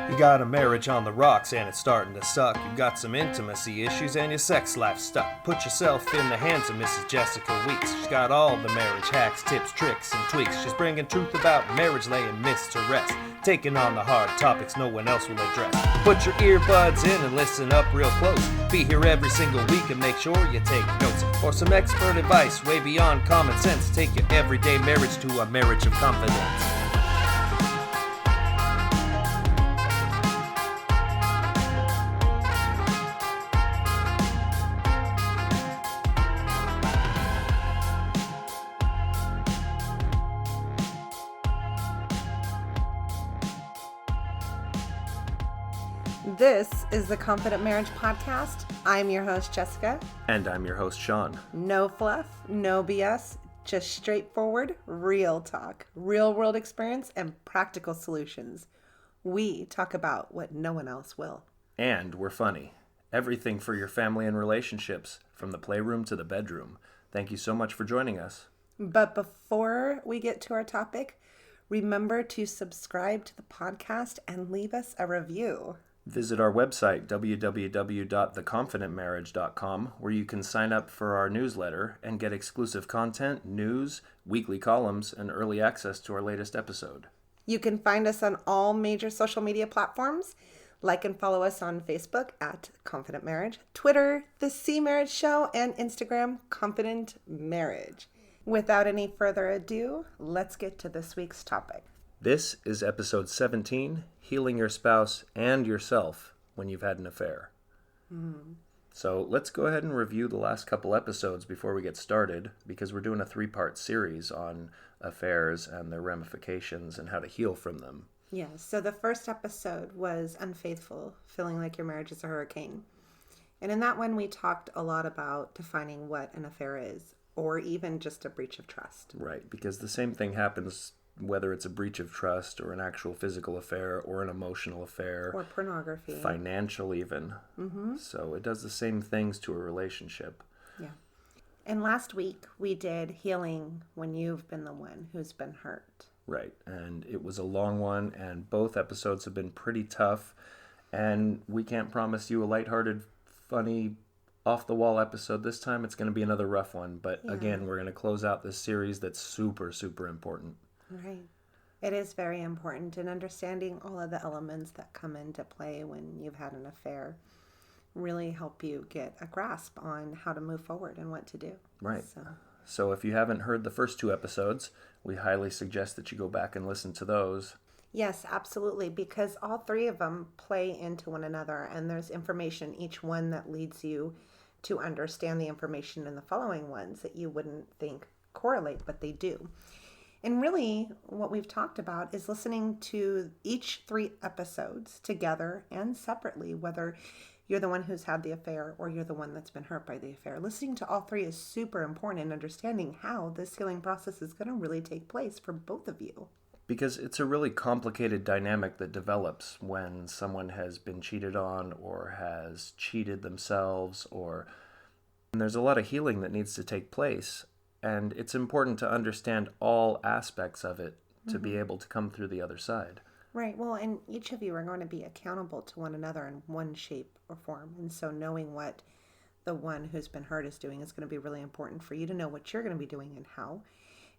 You got a marriage on the rocks and it's starting to suck. You got some intimacy issues and your sex life stuck. Put yourself in the hands of Mrs. Jessica Weeks. She's got all the marriage hacks, tips, tricks, and tweaks. She's bringing truth about marriage, laying myths to rest. Taking on the hard topics no one else will address. Put your earbuds in and listen up real close. Be here every single week and make sure you take notes. For some expert advice way beyond common sense. Take your everyday marriage to a marriage of confidence. This is the Confident Marriage Podcast. I'm your host, Jessica. And I'm your host, Sean. No fluff, no BS, just straightforward, real talk, real world experience, and practical solutions. We talk about what no one else will. And we're funny. Everything for your family and relationships, from the playroom to the bedroom. Thank you so much for joining us. But before we get to our topic, remember to subscribe to the podcast and leave us a review. Visit our website, www.theconfidentmarriage.com, where you can sign up for our newsletter and get exclusive content, news, weekly columns, and early access to our latest episode. You can find us on all major social media platforms. Like and follow us on Facebook at Confident Marriage, Twitter, The C Marriage Show, and Instagram, Confident Marriage. Without any further ado, let's get to this week's topic. This is episode 17, Healing Your Spouse and Yourself When You've Had an Affair. So let's go ahead and review the last couple episodes before we get started, because we're doing a 3-part series on affairs and their ramifications and how to heal from them. Yeah, so the first episode was Unfaithful, Feeling Like Your Marriage is a Hurricane. And in that one, we talked a lot about defining what an affair is, or even just a breach of trust. Right, because the same thing happens whether it's a breach of trust or an actual physical affair or an emotional affair. Or pornography. Financial even. Mm-hmm. So it does the same things to a relationship. Yeah. And last week we did Healing When You've Been the One Who's Been Hurt. Right. And it was a long one, and both episodes have been pretty tough. And we can't promise you a lighthearted, funny, off-the-wall episode this time. It's going to be another rough one. But again, we're going to close out this series that's super, super important. Right. It is very important, and understanding all of the elements that come into play when you've had an affair really help you get a grasp on how to move forward and what to do. Right. So if you haven't heard the first 2 episodes, we highly suggest that you go back and listen to those. Yes, absolutely, because all 3 of them play into one another, and there's information, each one that leads you to understand the information in the following ones that you wouldn't think correlate, but they do. And really, what we've talked about is listening to each 3 episodes together and separately, whether you're the one who's had the affair or you're the one that's been hurt by the affair. Listening to all 3 is super important in understanding how this healing process is going to really take place for both of you. Because it's a really complicated dynamic that develops when someone has been cheated on or has cheated themselves, and there's a lot of healing that needs to take place. And it's important to understand all aspects of it to be able to come through the other side. Right. Well, and each of you are going to be accountable to one another in one shape or form. And so knowing what the one who's been hurt is doing is going to be really important for you to know what you're going to be doing and how.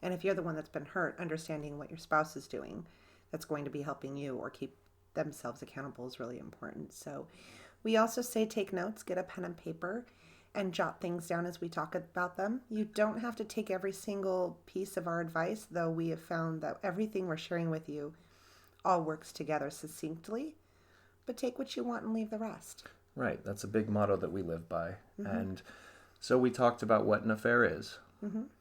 And if you're the one that's been hurt, understanding what your spouse is doing that's going to be helping you or keep themselves accountable is really important. So we also say take notes, get a pen and paper, and jot things down as we talk about them. You don't have to take every single piece of our advice, though we have found that everything we're sharing with you all works together succinctly, but take what you want and leave the rest. Right. That's a big motto that we live by. And so we talked about what an affair is.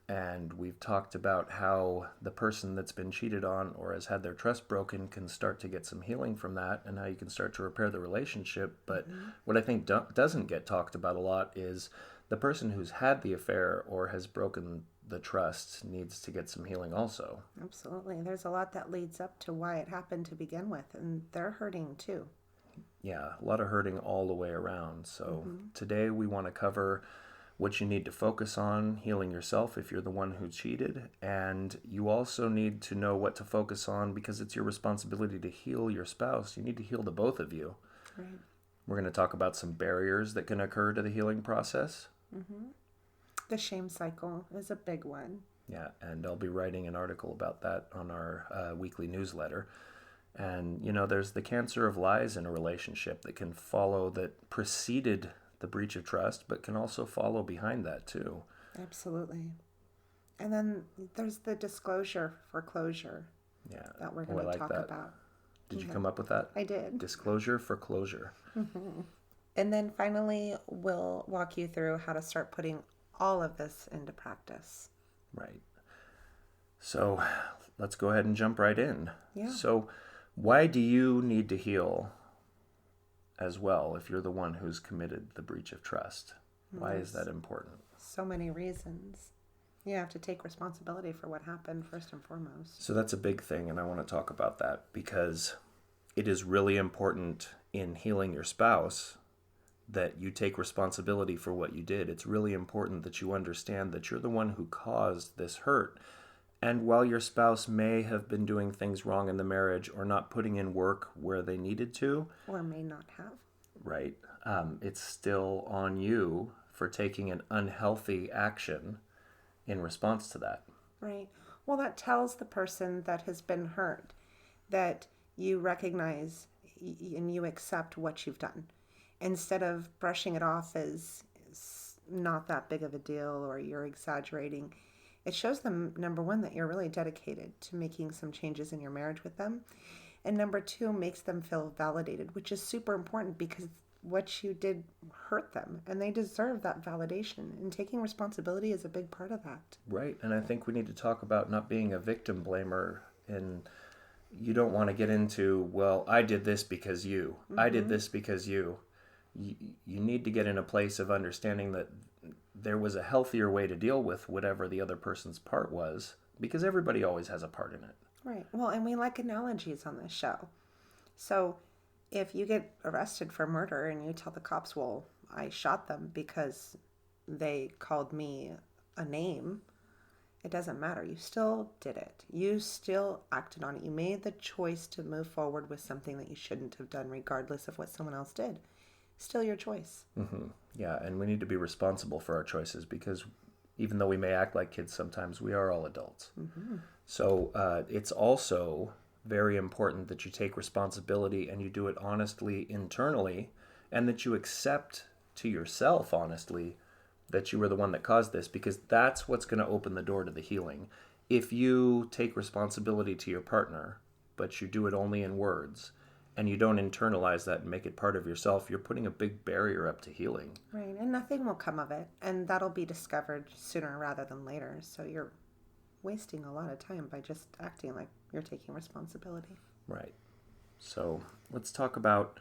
And we've talked about how the person that's been cheated on or has had their trust broken can start to get some healing from that, and how you can start to repair the relationship. But what I think doesn't get talked about a lot is the person who's had the affair or has broken the trust needs to get some healing also. Absolutely. There's a lot that leads up to why it happened to begin with, and they're hurting too. Yeah, a lot of hurting all the way around. So today we want to cover what you need to focus on healing yourself if you're the one who cheated. And you also need to know what to focus on because it's your responsibility to heal your spouse. You need to heal the both of you. Right. We're going to talk about some barriers that can occur to the healing process. Mm-hmm. The shame cycle is a big one. Yeah, and I'll be writing an article about that on our weekly newsletter. And, there's the cancer of lies in a relationship that can follow, that preceded the breach of trust, but can also follow behind that too. Absolutely. And then there's the disclosure for closure. Yeah. That we're going to talk about. Did you come up with that? I did. Disclosure for closure. Mm-hmm. And then finally, we'll walk you through how to start putting all of this into practice. Right. So let's go ahead and jump right in. Yeah. So why do you need to heal as well if you're the one who's committed the breach of trust? Why is that important? So many reasons. You have to take responsibility for what happened first and foremost. So that's a big thing, and I want to talk about that because it is really important in healing your spouse that you take responsibility for what you did. It's really important that you understand that you're the one who caused this hurt. And while your spouse may have been doing things wrong in the marriage or not putting in work where they needed to, or may not have, right, it's still on you for taking an unhealthy action in response to that. Right. Well, that tells the person that has been hurt that you recognize and you accept what you've done, instead of brushing it off as not that big of a deal or you're exaggerating. It shows them, number one, that you're really dedicated to making some changes in your marriage with them. And number two, makes them feel validated, which is super important because what you did hurt them and they deserve that validation. And taking responsibility is a big part of that. Right. And I think we need to talk about not being a victim blamer. And you don't want to get into, well, I did this because you. Mm-hmm. I did this because you. You need to get in a place of understanding that there was a healthier way to deal with whatever the other person's part was, because everybody always has a part in it. Right. Well, and we like analogies on this show. So if you get arrested for murder and you tell the cops, well, I shot them because they called me a name, it doesn't matter. You still did it. You still acted on it. You made the choice to move forward with something that you shouldn't have done, regardless of what someone else did. Still your choice. Mm-hmm. Yeah, and we need to be responsible for our choices because even though we may act like kids sometimes, we are all adults. Mm-hmm. So it's also very important that you take responsibility and you do it honestly internally, and that you accept to yourself honestly that you were the one that caused this, because that's what's going to open the door to the healing. If you take responsibility to your partner, but you do it only in words, and you don't internalize that and make it part of yourself, you're putting a big barrier up to healing. Right, and nothing will come of it, and that'll be discovered sooner rather than later. So you're wasting a lot of time by just acting like you're taking responsibility. Right. So let's talk about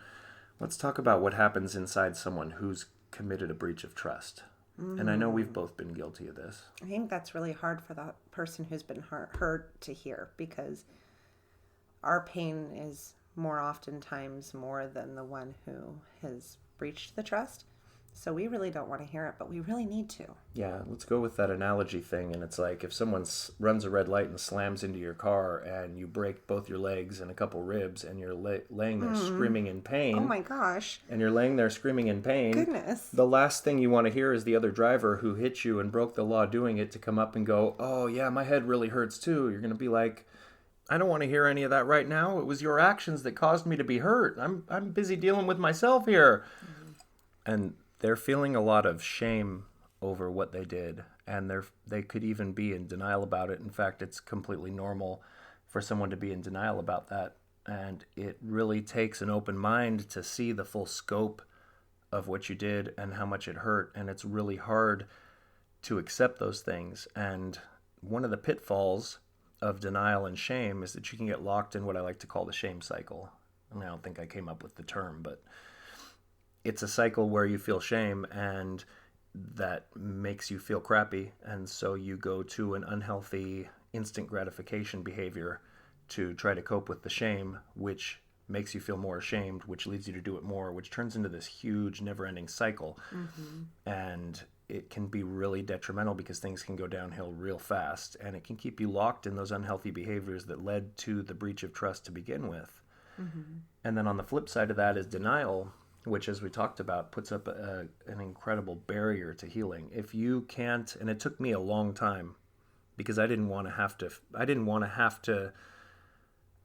what happens inside someone who's committed a breach of trust. Mm. And I know we've both been guilty of this. I think that's really hard for that person who's been hurt to hear, because our pain is more oftentimes more than the one who has breached the trust. So we really don't want to hear it, but we really need to. Yeah, let's go with that analogy thing. And it's like if someone runs a red light and slams into your car and you break both your legs and a couple ribs and you're laying there screaming in pain. Oh my gosh. And you're laying there screaming in pain. Goodness. The last thing you want to hear is the other driver who hit you and broke the law doing it to come up and go, oh yeah, my head really hurts too. You're going to be like, I don't want to hear any of that right now. It was your actions that caused me to be hurt. I'm busy dealing with myself here. Mm-hmm. And they're feeling a lot of shame over what they did, and they could even be in denial about it. In fact, it's completely normal for someone to be in denial about that. And it really takes an open mind to see the full scope of what you did and how much it hurt. And it's really hard to accept those things. And one of the pitfalls of denial and shame is that you can get locked in what I like to call the shame cycle. I mean, I don't think I came up with the term, but it's a cycle where you feel shame and that makes you feel crappy. And so you go to an unhealthy instant gratification behavior to try to cope with the shame, which makes you feel more ashamed, which leads you to do it more, which turns into this huge never-ending cycle. Mm-hmm. And it can be really detrimental because things can go downhill real fast, and it can keep you locked in those unhealthy behaviors that led to the breach of trust to begin with. Mm-hmm. And then on the flip side of that is denial, which, as we talked about, puts up an incredible barrier to healing. If you can't, and it took me a long time because I didn't want to have to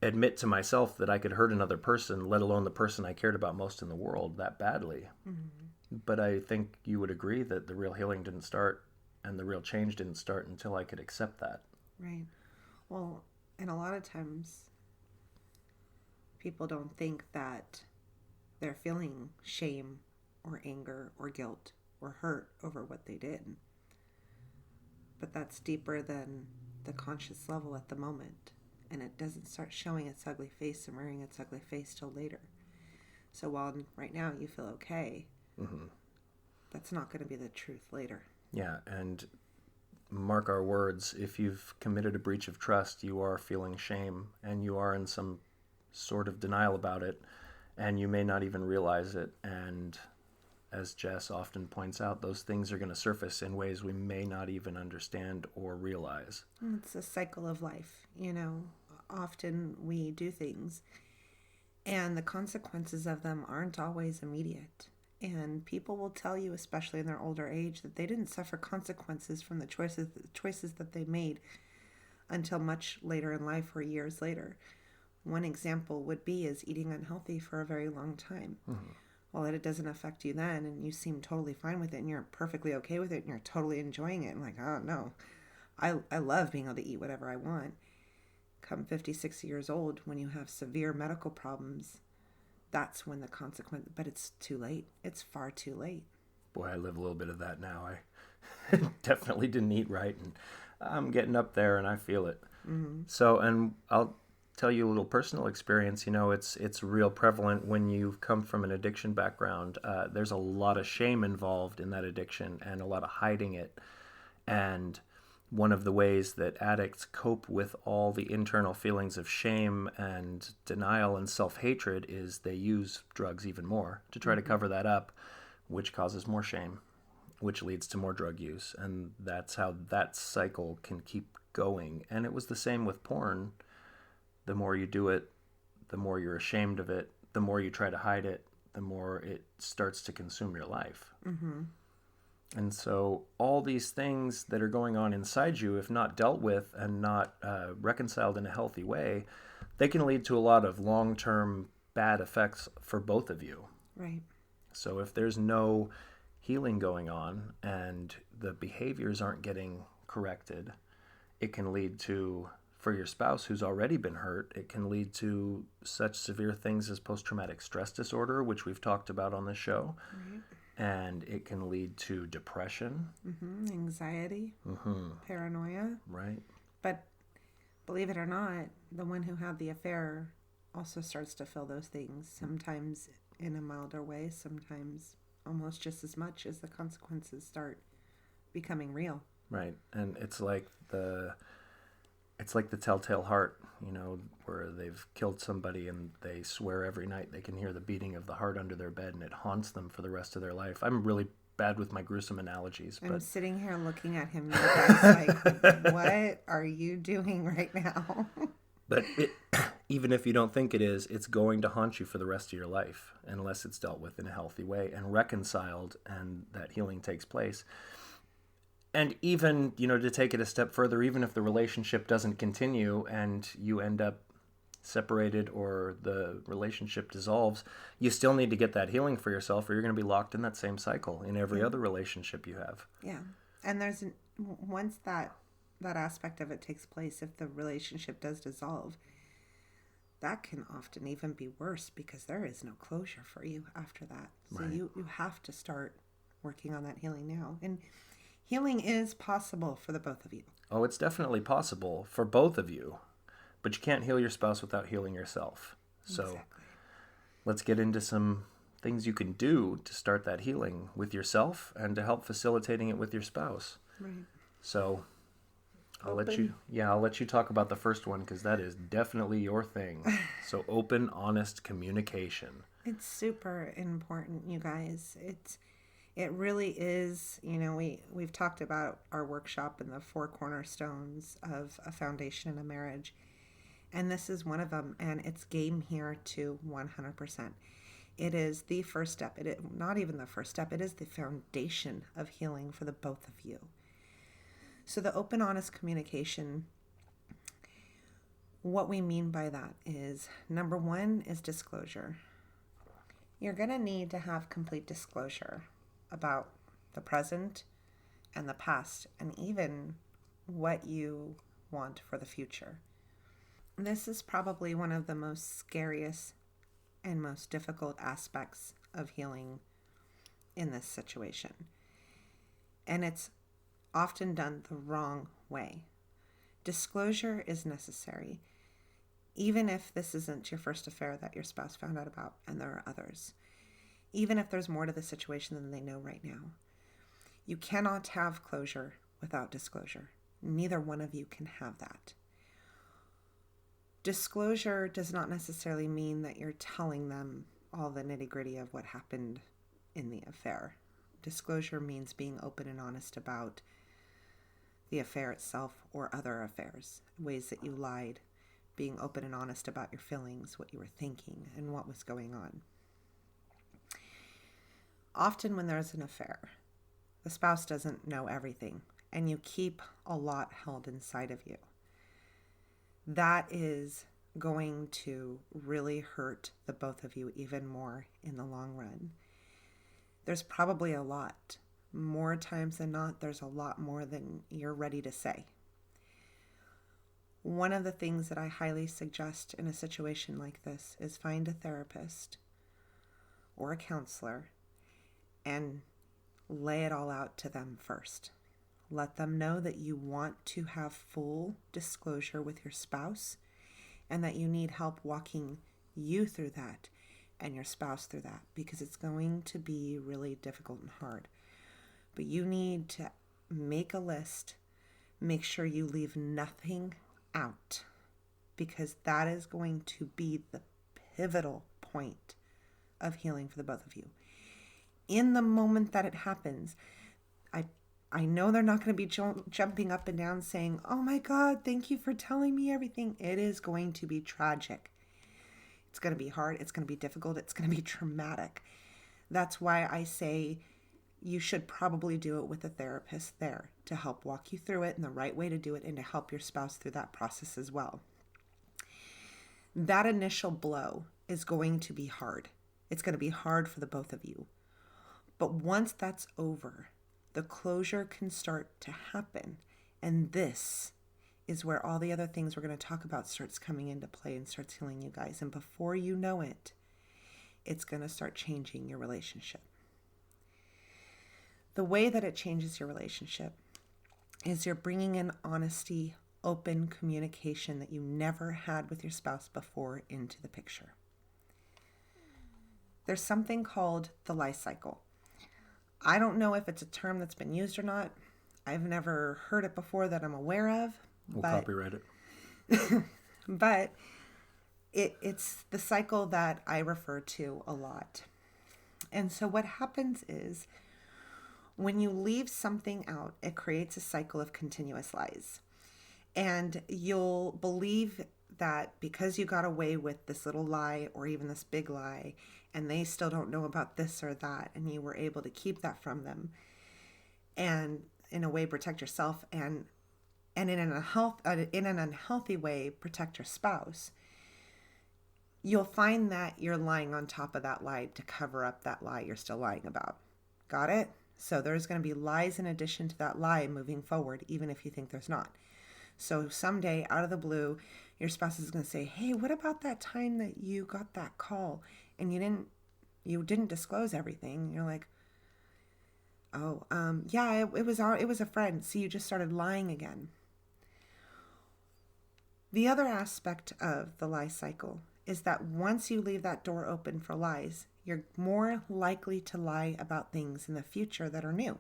admit to myself that I could hurt another person, let alone the person I cared about most in the world, that badly. Mm-hmm. But I think you would agree that the real healing didn't start and the real change didn't start until I could accept that. Right. Well, and a lot of times people don't think that they're feeling shame or anger or guilt or hurt over what they did. But that's deeper than the conscious level at the moment. And it doesn't start showing its ugly face and rearing its ugly face till later. So while right now you feel okay, Mm-hmm. that's not going to be the truth later. Yeah, and mark our words, if you've committed a breach of trust, you are feeling shame and you are in some sort of denial about it, and you may not even realize it. And as Jess often points out, those things are going to surface in ways we may not even understand or realize. It's a cycle of life. Often we do things and the consequences of them aren't always immediate. And people will tell you, especially in their older age, that they didn't suffer consequences from the choices that they made until much later in life or years later. One example would be is eating unhealthy for a very long time. Mm-hmm. Well, it doesn't affect you then, and you seem totally fine with it, and you're perfectly okay with it, and you're totally enjoying it. And like, oh no, I love being able to eat whatever I want. Come 50, 60 years old, when you have severe medical problems, that's when the consequence, but it's too late. It's far too late. Boy, I live a little bit of that now. I definitely didn't eat right, and I'm getting up there, and I feel it. Mm-hmm. So, and I'll tell you a little personal experience. It's real prevalent when you've come from an addiction background. There's a lot of shame involved in that addiction and a lot of hiding it. And one of the ways that addicts cope with all the internal feelings of shame and denial and self-hatred is they use drugs even more to try to cover that up, which causes more shame, which leads to more drug use. And that's how that cycle can keep going. And it was the same with porn. The more you do it, the more you're ashamed of it, the more you try to hide it, the more it starts to consume your life. Mm-hmm. And so all these things that are going on inside you, if not dealt with and not reconciled in a healthy way, they can lead to a lot of long-term bad effects for both of you. Right. So if there's no healing going on and the behaviors aren't getting corrected, it can lead to, for your spouse who's already been hurt, it can lead to such severe things as post-traumatic stress disorder, which we've talked about on this show. Right. And it can lead to depression. Mm-hmm. Anxiety. Mm-hmm. Paranoia. Right. But believe it or not, the one who had the affair also starts to feel those things, sometimes in a milder way, sometimes almost just as much as the consequences start becoming real. Right. And it's like the telltale heart, where they've killed somebody and they swear every night they can hear the beating of the heart under their bed, and it haunts them for the rest of their life. I'm really bad with my gruesome analogies, but I'm sitting here looking at him, you guys, like, what are you doing right now? But even if you don't think it is, it's going to haunt you for the rest of your life unless it's dealt with in a healthy way and reconciled, and that healing takes place. And even, to take it a step further, even if the relationship doesn't continue and you end up separated or the relationship dissolves, you still need to get that healing for yourself, or you're going to be locked in that same cycle in every other relationship you have. Yeah. And once that aspect of it takes place, if the relationship does dissolve, that can often even be worse because there is no closure for you after that. So Right. you have to start working on that healing now. And healing is possible for the both of you. Oh, it's definitely possible for both of you, but you can't heal your spouse without healing yourself. So Exactly. let's get into some things you can do to start that healing with yourself and to help facilitating it with your spouse. Right. So I'll let you talk about the first one, because that is definitely your thing. So open, honest communication. It's super important, you guys. It really is, we've talked about our workshop and the four cornerstones of a foundation in a marriage. And this is one of them, and it's game here to 100%. It is the first step. Not even the first step, it is the foundation of healing for the both of you. So the open, honest communication, what we mean by that is, number one is disclosure. You're going to need to have complete disclosure about the present and the past, and even what you want for the future. This is probably one of the most scariest and most difficult aspects of healing in this situation. And it's often done the wrong way. Disclosure is necessary, even if this isn't your first affair that your spouse found out about, and there are others. Even if there's more to the situation than they know right now. You cannot have closure without disclosure. Neither one of you can have that. Disclosure does not necessarily mean that you're telling them all the nitty-gritty of what happened in the affair. Disclosure means being open and honest about the affair itself or other affairs, ways that you lied, being open and honest about your feelings, what you were thinking, and what was going on. Often when there's an affair, the spouse doesn't know everything, and you keep a lot held inside of you. That is going to really hurt the both of you even more in the long run. There's probably a lot. More times than not, there's a lot more than you're ready to say. One of the things that I highly suggest in a situation like this is find a therapist or a counselor and lay it all out to them first. Let them know that you want to have full disclosure with your spouse and that you need help walking you through that and your spouse through that, because it's going to be really difficult and hard. But you need to make a list, make sure you leave nothing out, because that is going to be the pivotal point of healing for the both of you. In the moment that it happens, I know they're not going to be jumping up and down saying, "Oh my God, thank you for telling me everything." It is going to be tragic. It's going to be hard. It's going to be difficult. It's going to be traumatic. That's why I say you should probably do it with a therapist there to help walk you through it and the right way to do it, and to help your spouse through that process as well. That initial blow is going to be hard. It's going to be hard for the both of you. But once that's over, the closure can start to happen. And this is where all the other things we're going to talk about starts coming into play and starts healing you guys. And before you know it, it's going to start changing your relationship. The way that it changes your relationship is you're bringing in honesty, open communication that you never had with your spouse before into the picture. There's something called the lie cycle. I don't know if it's a term that's been used or not. I've never heard it before that I'm aware of. We'll copyright it. But it's the cycle that I refer to a lot. And so what happens is when you leave something out, it creates a cycle of continuous lies. And you'll believe that because you got away with this little lie or even this big lie, and they still don't know about this or that, and you were able to keep that from them and in a way protect yourself and in an unhealthy way protect your spouse, you'll find that you're lying on top of that lie to cover up that lie you're still lying about. Got it? So there's going to be lies in addition to that lie moving forward, even if you think there's not. So someday, out of the blue, your spouse is going to say, "Hey, what about that time that you got that call and you didn't disclose everything?" You're like, "Oh, yeah, it was a friend." So you just started lying again. The other aspect of the lie cycle is that once you leave that door open for lies, you're more likely to lie about things in the future that are new.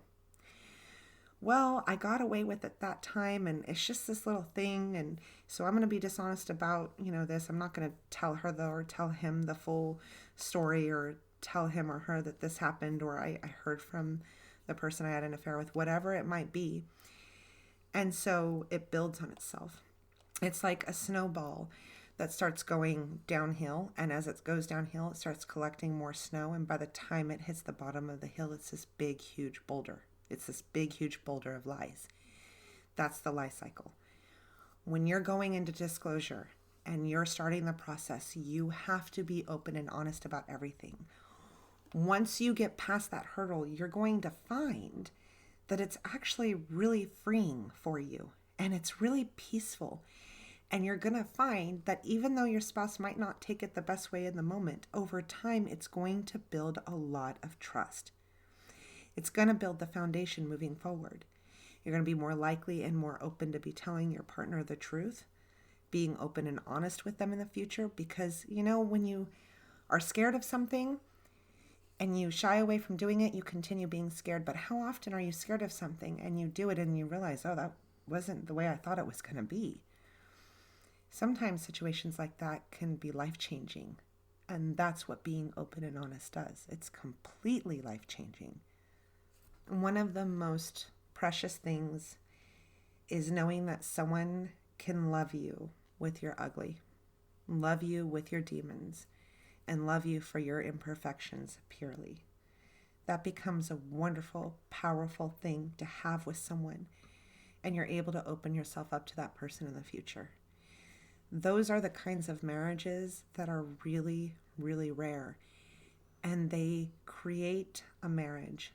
Well, I got away with it that time, and it's just this little thing, and so I'm going to be dishonest about, this. I'm not going to tell her or tell him the full story or tell him or her that this happened, or I heard from the person I had an affair with, whatever it might be. And so it builds on itself. It's like a snowball that starts going downhill, and as it goes downhill, it starts collecting more snow, and by the time it hits the bottom of the hill, it's this big, huge boulder. It's this big, huge boulder of lies. That's the lie cycle. When you're going into disclosure and you're starting the process, you have to be open and honest about everything. Once you get past that hurdle, you're going to find that it's actually really freeing for you, and it's really peaceful. And you're going to find that even though your spouse might not take it the best way in the moment, over time, it's going to build a lot of trust. It's going to build the foundation moving forward. You're going to be more likely and more open to be telling your partner the truth, being open and honest with them in the future, because, when you are scared of something and you shy away from doing it, you continue being scared. But how often are you scared of something and you do it and you realize, oh, that wasn't the way I thought it was going to be? Sometimes situations like that can be life-changing, and that's what being open and honest does. It's completely life-changing. One of the most precious things is knowing that someone can love you with your ugly, love you with your demons, and love you for your imperfections purely. That becomes a wonderful, powerful thing to have with someone, and you're able to open yourself up to that person in the future. Those are the kinds of marriages that are really, really rare, and they create a marriage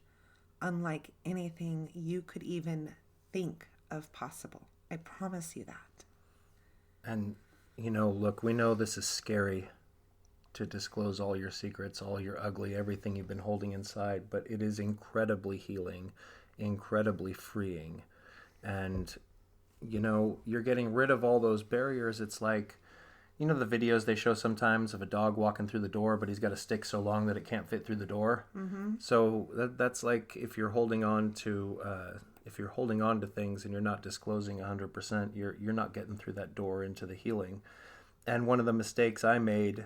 unlike anything you could even think of possible. I promise you that. And, look, we know this is scary to disclose all your secrets, all your ugly, everything you've been holding inside, but it is incredibly healing, incredibly freeing. And you're getting rid of all those barriers. It's like, the videos they show sometimes of a dog walking through the door, but he's got a stick so long that it can't fit through the door. Mm-hmm. So that's like if you're holding on to things and you're not disclosing 100%, you're not getting through that door into the healing. And one of the mistakes I made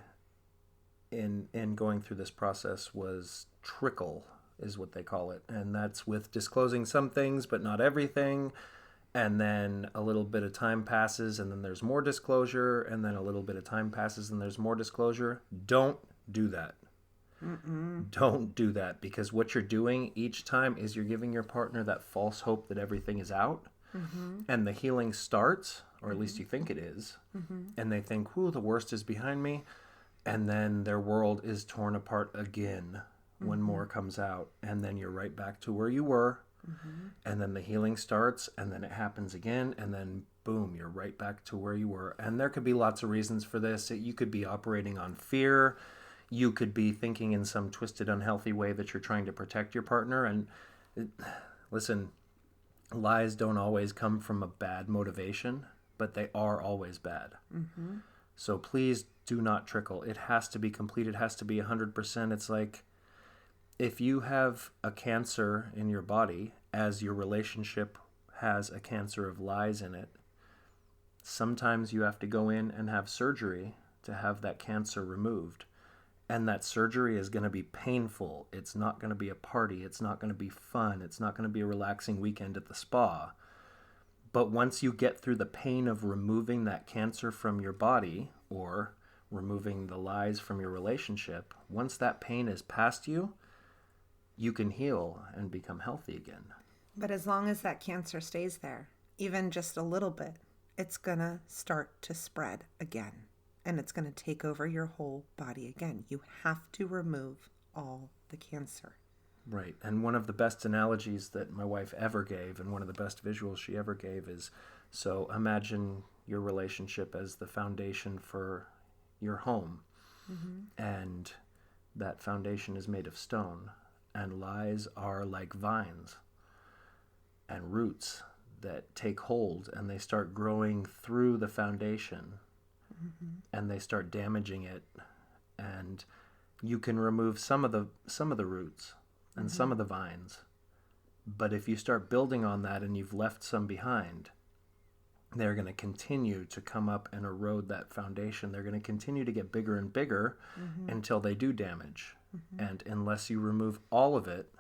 in going through this process was trickle, is what they call it, and that's with disclosing some things but not everything. And then a little bit of time passes, and then there's more disclosure, and then a little bit of time passes, and there's more disclosure. Don't do that. Mm-mm. Don't do that, because what you're doing each time is you're giving your partner that false hope that everything is out, mm-hmm. and the healing starts, or at least you think it is, mm-hmm. and they think, "Whew, the worst is behind me," and then their world is torn apart again when mm-hmm. more comes out, and then you're right back to where you were. Mm-hmm. And then the healing starts, and then it happens again, and then boom, you're right back to where you were. And there could be lots of reasons for this. You could be operating on fear. You could be thinking in some twisted, unhealthy way that you're trying to protect your partner. And listen, lies don't always come from a bad motivation, but they are always bad. Mm-hmm. So please do not trickle. It has to be complete. It has to be 100%. It's like, if you have a cancer in your body, as your relationship has a cancer of lies in it, sometimes you have to go in and have surgery to have that cancer removed. And that surgery is going to be painful. It's not going to be a party. It's not going to be fun. It's not going to be a relaxing weekend at the spa. But once you get through the pain of removing that cancer from your body, or removing the lies from your relationship, once that pain is past you, you can heal and become healthy again. But as long as that cancer stays there, even just a little bit, it's going to start to spread again. And it's going to take over your whole body again. You have to remove all the cancer. Right. And one of the best analogies that my wife ever gave, and one of the best visuals she ever gave, is, so imagine your relationship as the foundation for your home. Mm-hmm. And that foundation is made of stone. And lies are like vines and roots that take hold, and they start growing through the foundation, mm-hmm. and they start damaging it. And you can remove some of the roots and mm-hmm. some of the vines, but if you start building on that and you've left some behind, they're going to continue to come up and erode that foundation. They're going to continue to get bigger and bigger mm-hmm. until they do damage. And unless you remove all of it,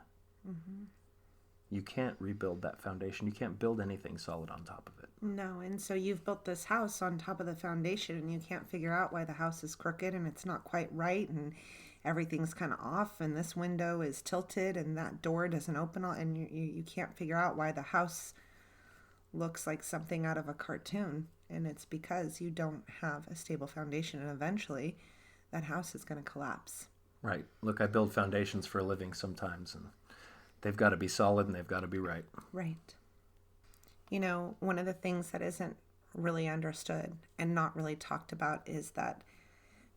you can't rebuild that foundation. You can't build anything solid on top of it. No, and so you've built this house on top of the foundation, and you can't figure out why the house is crooked and it's not quite right, and everything's kind of off, and this window is tilted, and that door doesn't open, and you can't figure out why the house looks like something out of a cartoon. And it's because you don't have a stable foundation, and eventually that house is going to collapse. Right. Look, I build foundations for a living sometimes, and they've got to be solid and they've got to be right. Right. You know, one of the things that isn't really understood and not really talked about is that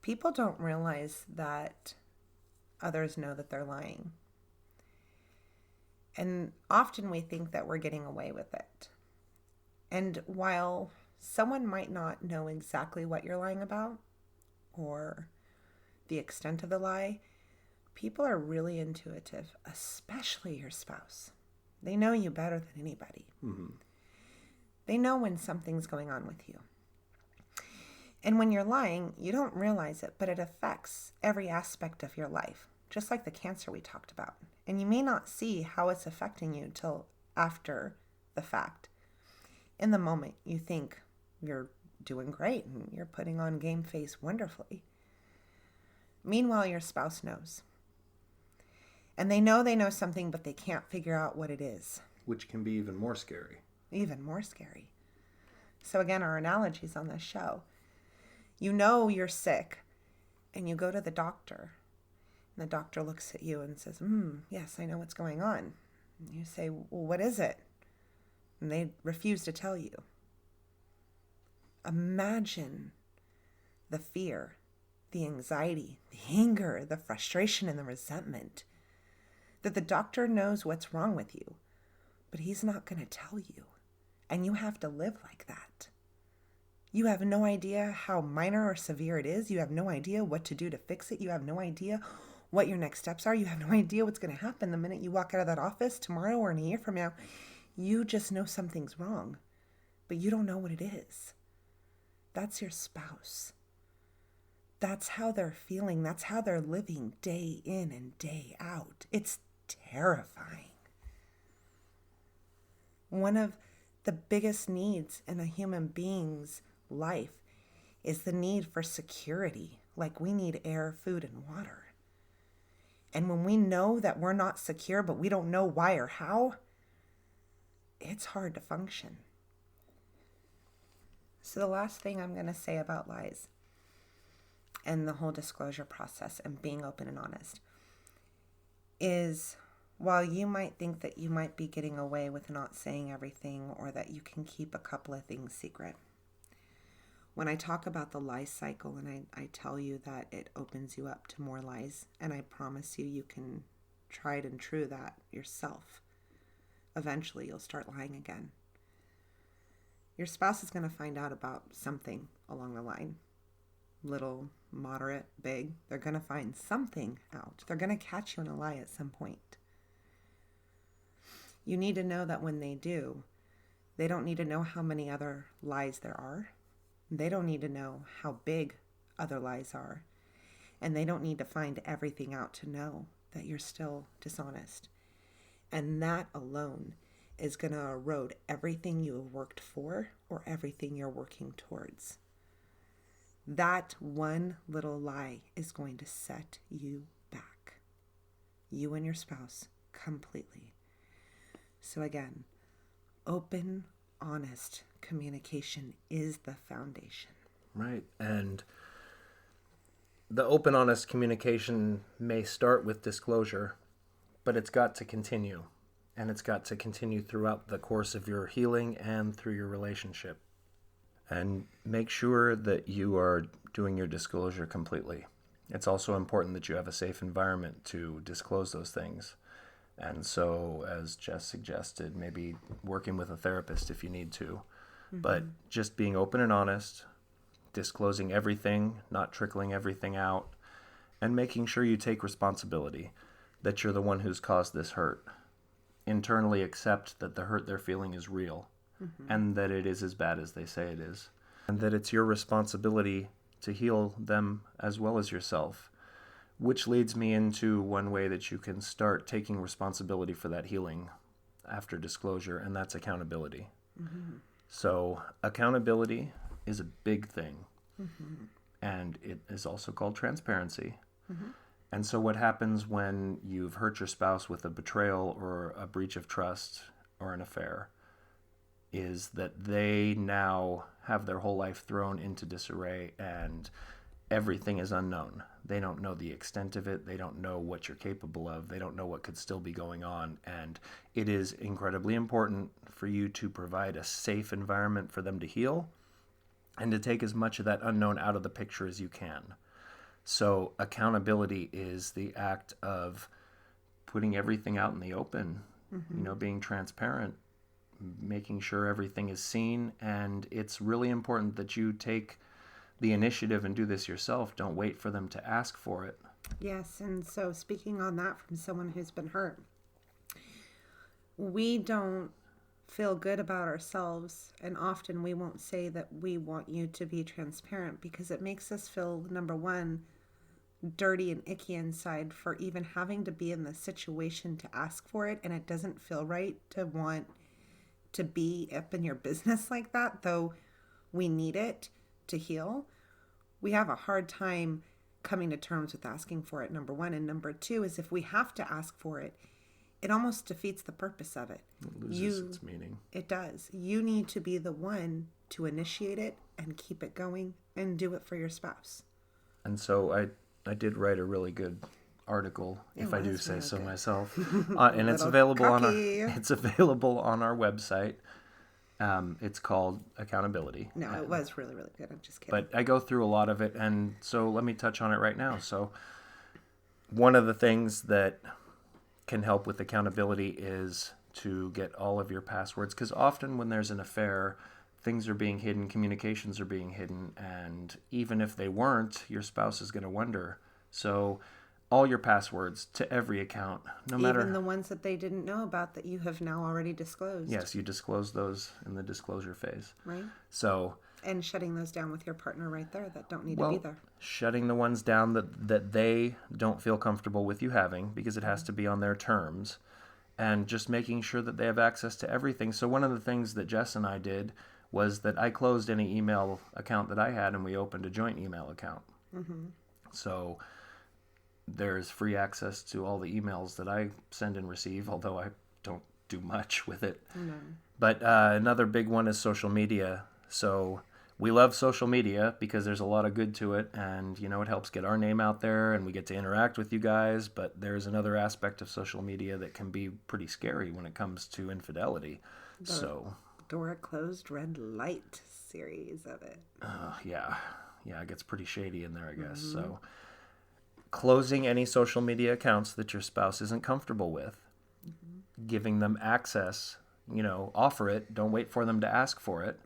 people don't realize that others know that they're lying. And often we think that we're getting away with it. And while someone might not know exactly what you're lying about or the extent of the lie, people are really intuitive, especially your spouse. They know you better than anybody. Mm-hmm. They know when something's going on with you. And when you're lying, you don't realize it, but it affects every aspect of your life, just like the cancer we talked about. And you may not see how it's affecting you till after the fact. In the moment, you think you're doing great and you're putting on game face wonderfully. Meanwhile, your spouse knows. And they know something, but they can't figure out what it is. Which can be even more scary. Even more scary. So again, our analogies on this show. You know you're sick, and you go to the doctor. And the doctor looks at you and says, yes, I know what's going on. And you say, well, what is it? And they refuse to tell you. Imagine the fear, the anxiety, the anger, the frustration, and the resentment that the doctor knows what's wrong with you, but he's not going to tell you. And you have to live like that. You have no idea how minor or severe it is. You have no idea what to do to fix it. You have no idea what your next steps are. You have no idea what's going to happen the minute you walk out of that office tomorrow or in a year from now. You just know something's wrong, but you don't know what it is. That's your spouse. That's how they're feeling. That's how they're living day in and day out. It's terrifying. One of the biggest needs in a human being's life is the need for security. Like we need air, food, and water. And when we know that we're not secure, but we don't know why or how, it's hard to function. So the last thing I'm going to say about lies and the whole disclosure process and being open and honest is, while you might think that you might be getting away with not saying everything or that you can keep a couple of things secret, when I talk about the lie cycle and I tell you that it opens you up to more lies, and I promise you can tried and true that yourself, eventually you'll start lying again. Your spouse is going to find out about something along the line. Little, moderate, big. They're going to find something out. They're going to catch you in a lie at some point. You need to know that when they do, they don't need to know how many other lies there are. They don't need to know how big other lies are. And they don't need to find everything out to know that you're still dishonest. And that alone is going to erode everything you have worked for or everything you're working towards. That one little lie is going to set you back. You and your spouse completely. So again, open, honest communication is the foundation. Right. And the open, honest communication may start with disclosure, but it's got to continue. And it's got to continue throughout the course of your healing and through your relationship. And make sure that you are doing your disclosure completely. It's also important that you have a safe environment to disclose those things. And so, as Jess suggested, maybe working with a therapist if you need to. Mm-hmm. But just being open and honest, disclosing everything, not trickling everything out, and making sure you take responsibility, that you're the one who's caused this hurt. Internally accept that the hurt they're feeling is real, and that it is as bad as they say it is, and that it's your responsibility to heal them as well as yourself Which leads me into one way that you can start taking responsibility for that healing after disclosure, and that's accountability. So accountability is a big thing, and it is also called transparency. And so what happens when you've hurt your spouse with a betrayal or a breach of trust or an affair is that they now have their whole life thrown into disarray, and everything is unknown. They don't know the extent of it. They don't know what you're capable of. They don't know what could still be going on. And it is incredibly important for you to provide a safe environment for them to heal and to take as much of that unknown out of the picture as you can. So accountability is the act of putting everything out in the open, being transparent, making sure everything is seen. And it's really important that you take the initiative and do this yourself. Don't wait for them to ask for it. Yes, and so speaking on that from someone who's been hurt, we don't feel good about ourselves, and often we won't say that we want you to be transparent because it makes us feel, number one, dirty and icky inside for even having to be in the situation to ask for it, and it doesn't feel right to want to be up in your business like that, though we need it to heal. We have a hard time coming to terms with asking for it, number one. And number two is if we have to ask for it, it almost defeats the purpose of it. It loses its meaning. It does. You need to be the one to initiate it and keep it going and do it for your spouse. And so I did write a really good article, if I do say so myself, and it's available on our website. It's called Accountability. No, it was really, really good. I'm just kidding. But I go through a lot of it, and so let me touch on it right now. So one of the things that can help with accountability is to get all of your passwords, because often when there's an affair, things are being hidden, communications are being hidden, and even if they weren't, your spouse is going to wonder. So all your passwords to every account, no matter... Even the ones that they didn't know about that you have now already disclosed. Yes, you disclose those in the disclosure phase. Right. So... And shutting those down with your partner right there that don't need to be there. Shutting the ones down that they don't feel comfortable with you having, because it has to be on their terms, and just making sure that they have access to everything. So one of the things that Jess and I did was that I closed any email account that I had, and we opened a joint email account. So there's free access to all the emails that I send and receive, although I don't do much with it. No. But another big one is social media. So we love social media because there's a lot of good to it, and it helps get our name out there and we get to interact with you guys. But there's another aspect of social media that can be pretty scary when it comes to infidelity. The Dora Closed Red Light series of it. Yeah, it gets pretty shady in there, I guess. So closing any social media accounts that your spouse isn't comfortable with, giving them access, offer it. Don't wait for them to ask for it.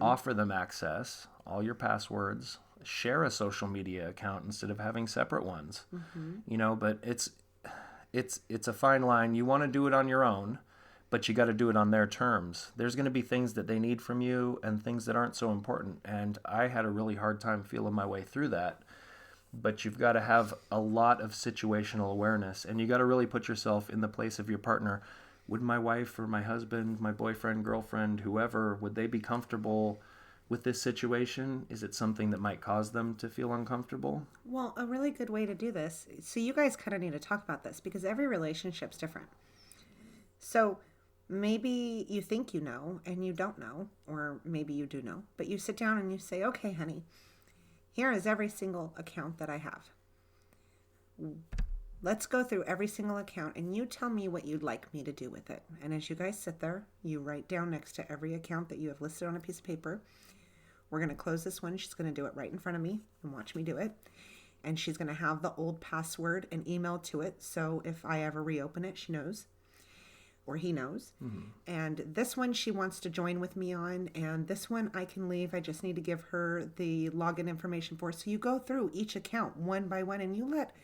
Offer them access, all your passwords, share a social media account instead of having separate ones. But it's a fine line. You want to do it on your own, but you got to do it on their terms. There's going to be things that they need from you and things that aren't so important. And I had a really hard time feeling my way through that. But you've got to have a lot of situational awareness, and you got to really put yourself in the place of your partner. Would my wife or my husband, my boyfriend, girlfriend, whoever, would they be comfortable with this situation? Is it something that might cause them to feel uncomfortable? Well, a really good way to do this, so you guys kind of need to talk about this because every relationship's different. So maybe you think you know and you don't know, or maybe you do know, but you sit down and you say, okay, honey, here is every single account that I have. Let's go through every single account and you tell me what you'd like me to do with it. And as you guys sit there, you write down next to every account that you have listed on a piece of paper. We're going to close this one. She's going to do it right in front of me and watch me do it. And she's going to have the old password and email to it. So if I ever reopen it, she knows. Or he knows. And this one she wants to join with me on. And this one I can leave. I just need to give her the login information for. So you go through each account one by one and you let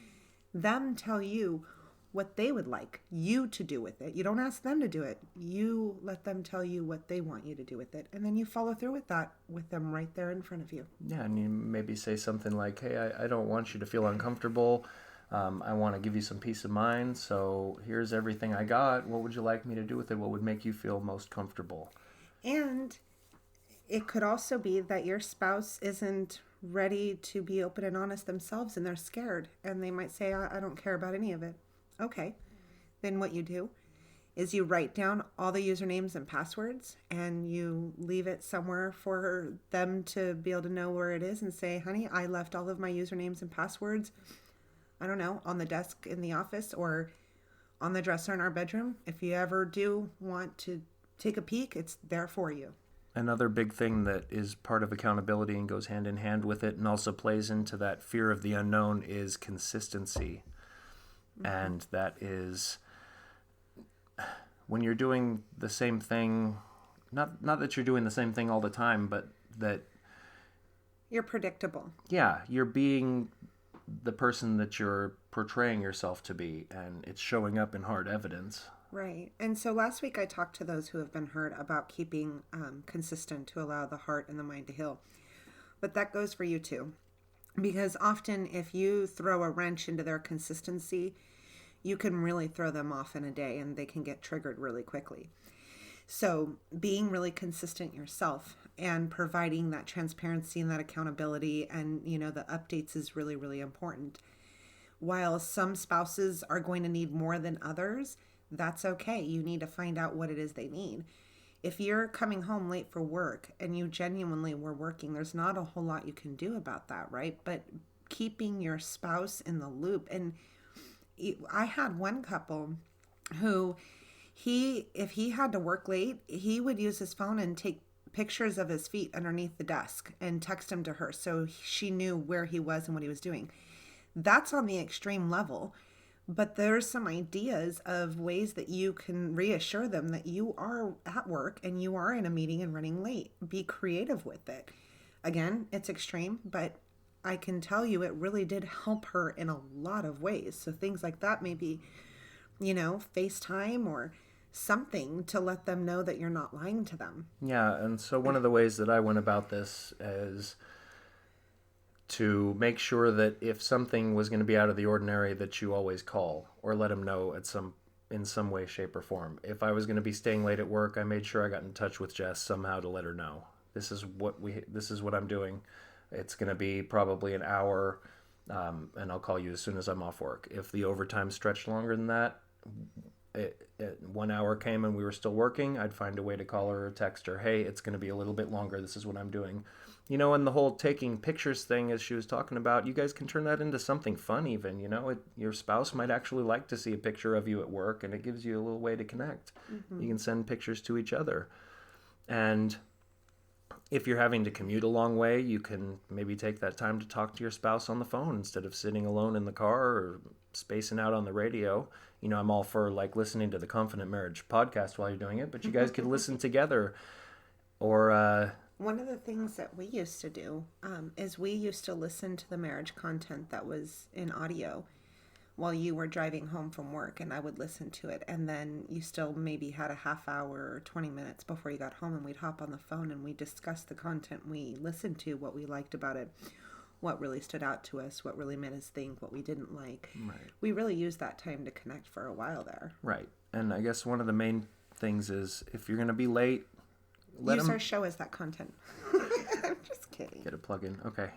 them tell you what they would like you to do with it. You don't ask them to do it. You let them tell you what they want you to do with it. And then you follow through with that with them right there in front of you. Yeah, and you maybe say something like, hey, I don't want you to feel uncomfortable. I want to give you some peace of mind, so here's everything I got. What would you like me to do with it? What would make you feel most comfortable? And it could also be that your spouse isn't ready to be open and honest themselves, and they're scared, and they might say, I don't care about any of it. Okay. Then what you do is you write down all the usernames and passwords, and you leave it somewhere for them to be able to know where it is, and say, honey, I left all of my usernames and passwords, I don't know, on the desk in the office or on the dresser in our bedroom. If you ever do want to take a peek, it's there for you. Another big thing that is part of accountability and goes hand in hand with it and also plays into that fear of the unknown is consistency. And that is when you're doing the same thing, not that you're doing the same thing all the time, but that you're predictable. Yeah, you're being the person that you're portraying yourself to be, and it's showing up in hard evidence. Right. And so last week I talked to those who have been hurt about keeping consistent to allow the heart and the mind to heal. But that goes for you too. Because often if you throw a wrench into their consistency, you can really throw them off in a day and they can get triggered really quickly. So being really consistent yourself and providing that transparency and that accountability and, the updates is really, really important. While some spouses are going to need more than others, that's okay. You need to find out what it is they need. If you're coming home late for work and you genuinely were working, there's not a whole lot you can do about that, right? But keeping your spouse in the loop. And I had one couple who if he had to work late, he would use his phone and take pictures of his feet underneath the desk and text them to her so she knew where he was and what he was doing. That's on the extreme level. But there's some ideas of ways that you can reassure them that you are at work and you are in a meeting and running late. Be creative with it. Again, it's extreme, but I can tell you it really did help her in a lot of ways. So things like that, maybe, FaceTime or something to let them know that you're not lying to them. Yeah, and so one of the ways that I went about this is to make sure that if something was going to be out of the ordinary, that you always call or let them know in some way, shape, or form. If I was going to be staying late at work, I made sure I got in touch with Jess somehow to let her know. This is what I'm dodoing. It's going to be probably an hour, and I'll call you as soon as I'm off work. If the overtime stretched longer than that, 1 hour came and we were still working, I'd find a way to call her or text her, hey, it's going to be a little bit longer. This is what I'm doing. And the whole taking pictures thing, as she was talking about, you guys can turn that into something fun even, your spouse might actually like to see a picture of you at work, and it gives you a little way to connect. Mm-hmm. You can send pictures to each other. And if you're having to commute a long way, you can maybe take that time to talk to your spouse on the phone instead of sitting alone in the car or spacing out on the radio. I'm all for listening to the Confident Marriage podcast while you're doing it, but you guys could listen together. Or one of the things that we used to do is we used to listen to the marriage content that was in audio while you were driving home from work, and I would listen to it. And then you still maybe had a half hour or 20 minutes before you got home, and we'd hop on the phone and we discussed the content we listened to, what we liked about it, what really stood out to us, what really made us think, what we didn't like. Right. We really used that time to connect for a while there. Right. And I guess one of the main things is if you're going to be late, use our show as that content. I'm just kidding. Get a plug in. Okay.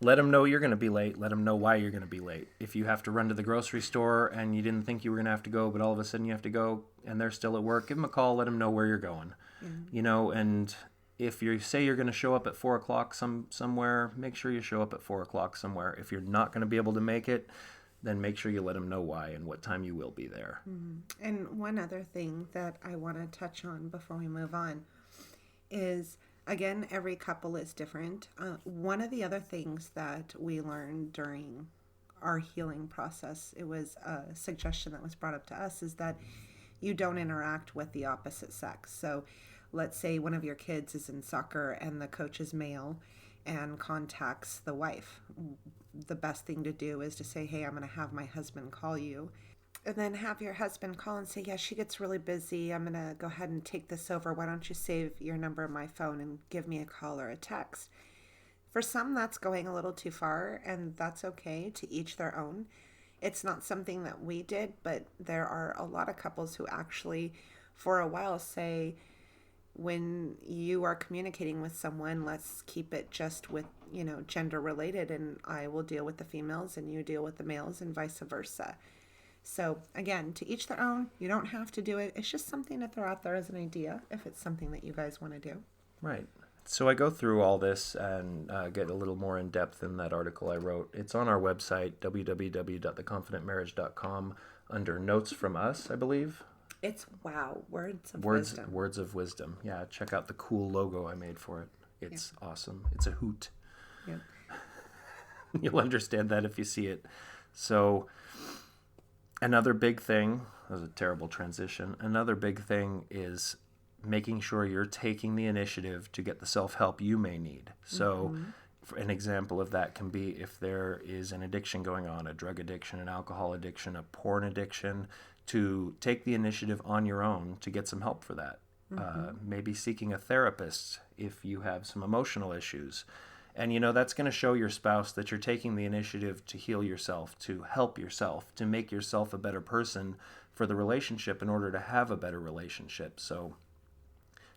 Let them know you're going to be late. Let them know why you're going to be late. If you have to run to the grocery store and you didn't think you were going to have to go, but all of a sudden you have to go and they're still at work, give them a call. Let them know where you're going. Yeah. And if you say you're going to show up at 4 o'clock somewhere, make sure you show up at 4 o'clock somewhere. If you're not going to be able to make it, then make sure you let them know why and what time you will be there. Mm-hmm. And one other thing that I want to touch on before we move on is, again, every couple is different. One of the other things that we learned during our healing process, it was a suggestion that was brought up to us, is that you don't interact with the opposite sex. So let's say one of your kids is in soccer and the coach is male and contacts the wife. The best thing to do is to say, hey, I'm going to have my husband call you. And then have your husband call and say, yeah, she gets really busy. I'm going to go ahead and take this over. Why don't you save your number on my phone and give me a call or a text? For some, that's going a little too far, and that's okay. To each their own. It's not something that we did, but there are a lot of couples who actually, for a while, say, when you are communicating with someone, let's keep it just with, gender related, and I will deal with the females and you deal with the males and vice versa. So again, to each their own. You don't have to do it. It's just something to throw out there as an idea if it's something that you guys want to do. Right. So I go through all this and get a little more in depth in that article I wrote. It's on our website, www.theconfidentmarriage.com, under Notes from Us, I believe. It's words of wisdom. Words of wisdom. Yeah, check out the cool logo I made for it. It's awesome. It's a hoot. Yep. You'll understand that if you see it. So another big thing, that was a terrible transition. Another big thing is making sure you're taking the initiative to get the self-help you may need. So an example of that can be if there is an addiction going on, a drug addiction, an alcohol addiction, a porn addiction, to take the initiative on your own to get some help for that. Maybe seeking a therapist if you have some emotional issues. And, that's going to show your spouse that you're taking the initiative to heal yourself, to help yourself, to make yourself a better person for the relationship in order to have a better relationship. So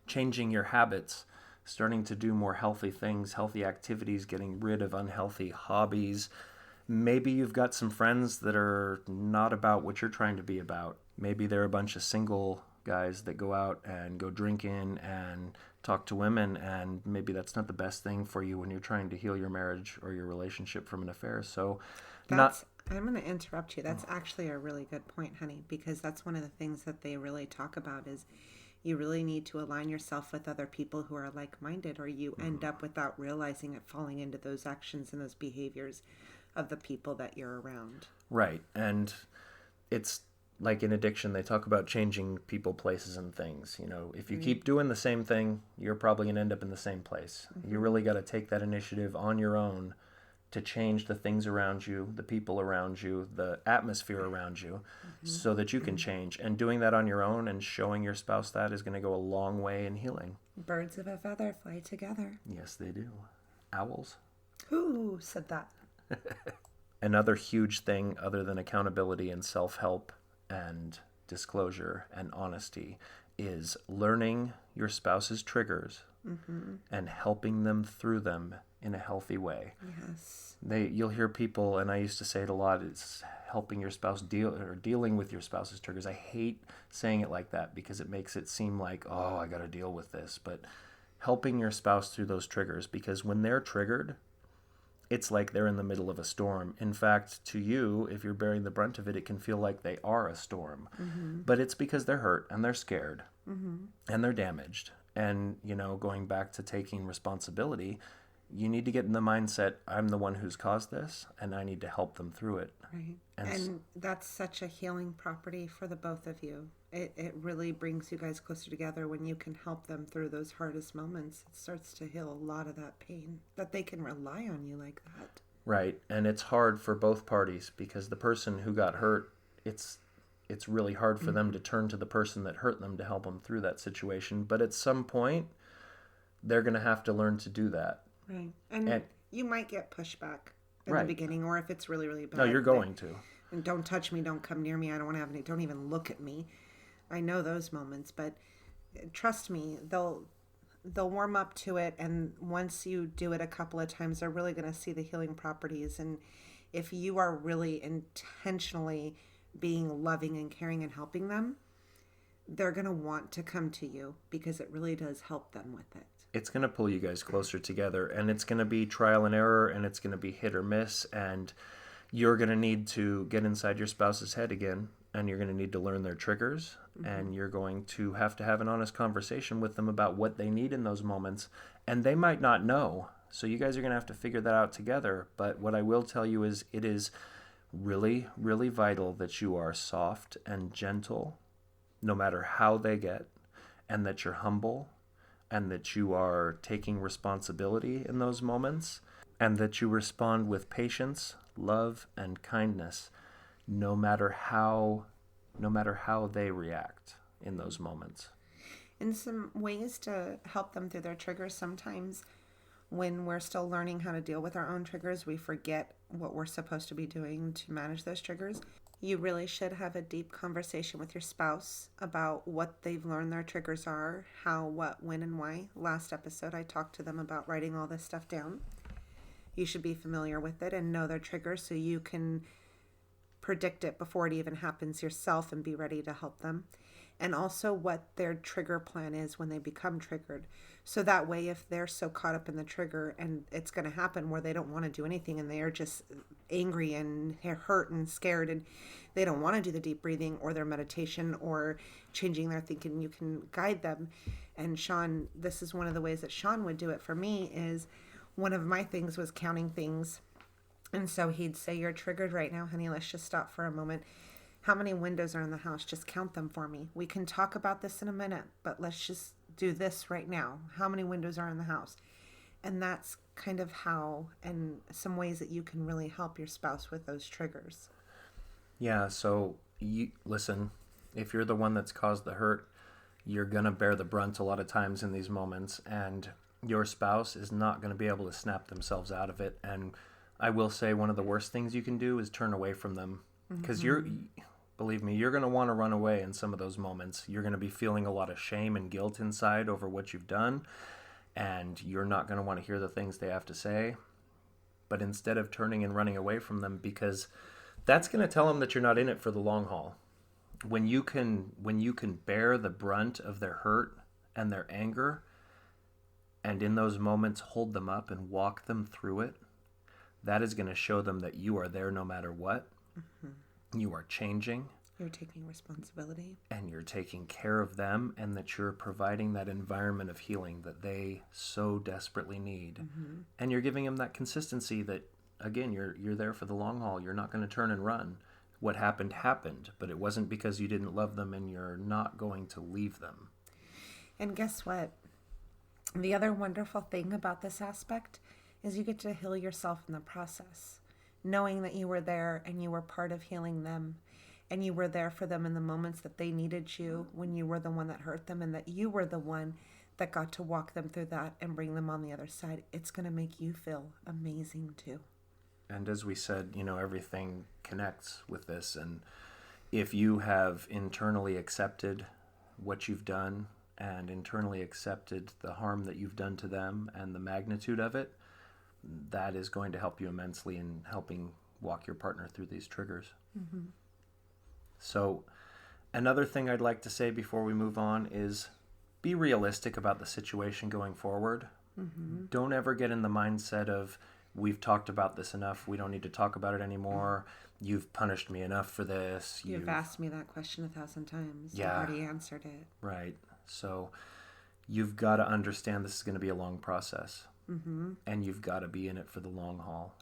changing your habits, starting to do more healthy things, healthy activities, getting rid of unhealthy hobbies. Maybe you've got some friends that are not about what you're trying to be about. Maybe they're a bunch of single guys that go out and go drinking and talk to women, and maybe that's not the best thing for you when you're trying to heal your marriage or your relationship from an affair. So I'm going to interrupt you. That's actually a really good point, honey, because that's one of the things that they really talk about is you really need to align yourself with other people who are like-minded, or you end up, without realizing it, falling into those actions and those behaviors of the people that you're around. Right. And it's like in addiction, they talk about changing people, places, and things. If you keep doing the same thing, you're probably going to end up in the same place. You really got to take that initiative on your own to change the things around you, the people around you, the atmosphere around you, so that you can change. And doing that on your own and showing your spouse that is going to go a long way in healing. Birds of a feather fly together. Yes, they do. Owls. Who said that? Another huge thing, other than accountability and self-help and disclosure and honesty, is learning your spouse's triggers and helping them through them in a healthy way. Yes. You'll hear people, and I used to say it a lot, it's helping your spouse dealing with your spouse's triggers. I hate saying it like that because it makes it seem like, oh, I got to deal with this. But helping your spouse through those triggers, because when they're triggered, it's like they're in the middle of a storm. In fact, to you, if you're bearing the brunt of it, it can feel like they are a storm. But it's because they're hurt and they're scared and they're damaged. And, going back to taking responsibility, you need to get in the mindset, I'm the one who's caused this, and I need to help them through it. Right. And that's such a healing property for the both of you. It really brings you guys closer together when you can help them through those hardest moments. It starts to heal a lot of that pain, that they can rely on you like that. Right. And it's hard for both parties because the person who got hurt, it's really hard for them to turn to the person that hurt them to help them through that situation. But at some point, they're going to have to learn to do that. Right. And you might get pushback in the beginning, or if it's really, really bad. No, you're going to. And don't touch me, don't come near me, I don't want to have any, don't even look at me. I know those moments, but trust me, they'll warm up to it, and once you do it a couple of times, they're really going to see the healing properties. And if you are really intentionally being loving and caring and helping them, they're going to want to come to you because it really does help them with it. It's going to pull you guys closer together, and it's going to be trial and error, and it's going to be hit or miss, and you're going to need to get inside your spouse's head again, and you're going to need to learn their triggers, and you're going to have an honest conversation with them about what they need in those moments, and they might not know, so you guys are going to have to figure that out together. But what I will tell you is it is really, really vital that you are soft and gentle, no matter how they get, and that you're humble, and that you are taking responsibility in those moments, and that you respond with patience, love, and kindness, no matter how they react in those moments. And some ways to help them through their triggers, sometimes When we're still learning how to deal with our own triggers, we forget what we're supposed to be doing to manage those triggers. You really should have a deep conversation with your spouse about what they've learned their triggers are, how, what, when, and why. Last episode, I talked to them about writing all this stuff down. You should be familiar with it and know their triggers so you can predict it before it even happens yourself and be ready to help them. And also what their trigger plan is when they become triggered. So that way, if they're so caught up in the trigger and it's going to happen where they don't want to do anything and they are just angry and hurt and scared and they don't want to do the deep breathing or their meditation or changing their thinking, you can guide them. And Sean, this is one of the ways that Sean would do it for me is one of my things was counting things. And so he'd say, "You're triggered right now, honey. Let's just stop for a moment. How many windows are in the house? Just count them for me. We can talk about this in a minute, but let's just do this right now. How many windows are in the house?" And that's kind of how, and some ways that you can really help your spouse with those triggers. Yeah, so you listen, if you're the one that's caused the hurt, you're going to bear the brunt a lot of times in these moments, and your spouse is not going to be able to snap themselves out of it. And I will say one of the worst things you can do is turn away from them, because believe me, you're going to want to run away in some of those moments. You're going to be feeling a lot of shame and guilt inside over what you've done, and you're not going to want to hear the things they have to say. But instead of turning and running away from them, because that's going to tell them that you're not in it for the long haul. When you can bear the brunt of their hurt and their anger, and in those moments hold them up and walk them through it, that is going to show them that you are there no matter what. You are changing. You're taking responsibility. And you're taking care of them, and that you're providing that environment of healing that they so desperately need. And you're giving them that consistency that, again, you're there for the long haul. You're not going to turn and run. What happened, happened, but it wasn't because you didn't love them, and you're not going to leave them. And guess what? The other wonderful thing about this aspect is you get to heal yourself in the process, knowing that you were there and you were part of healing them, and you were there for them in the moments that they needed you when you were the one that hurt them, and that you were the one that got to walk them through that and bring them on the other side. It's going to make you feel amazing too. And as we said, everything connects with this. And if you have internally accepted what you've done and internally accepted the harm that you've done to them and the magnitude of it, that is going to help you immensely in helping walk your partner through these triggers. So another thing I'd like to say before we move on is be realistic about the situation going forward. Don't ever get in the mindset of, we've talked about this enough, we don't need to talk about it anymore, you've punished me enough for this. You've asked me that question 1,000 times. Yeah. I've already answered it. Right. So you've got to understand this is going to be a long process. And you've got to be in it for the long haul.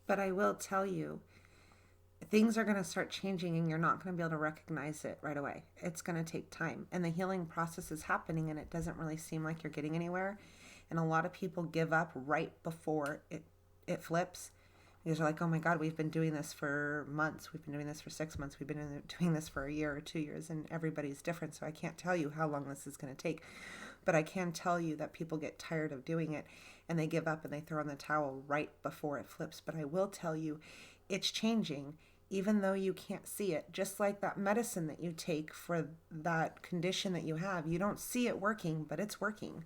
But I will tell you, things are going to start changing and you're not going to be able to recognize it right away. It's going to take time. And the healing process is happening and it doesn't really seem like you're getting anywhere. And a lot of people give up right before it flips. Because they're like, oh my God, we've been doing this for months. We've been doing this for 6 months. We've been doing this for a year or 2 years. And everybody's different. So I can't tell you how long this is going to take. But I can tell you that people get tired of doing it and they give up and they throw in the towel right before it flips. But I will tell you, it's changing, even though you can't see it. Just like that medicine that you take for that condition that you have, you don't see it working, but it's working.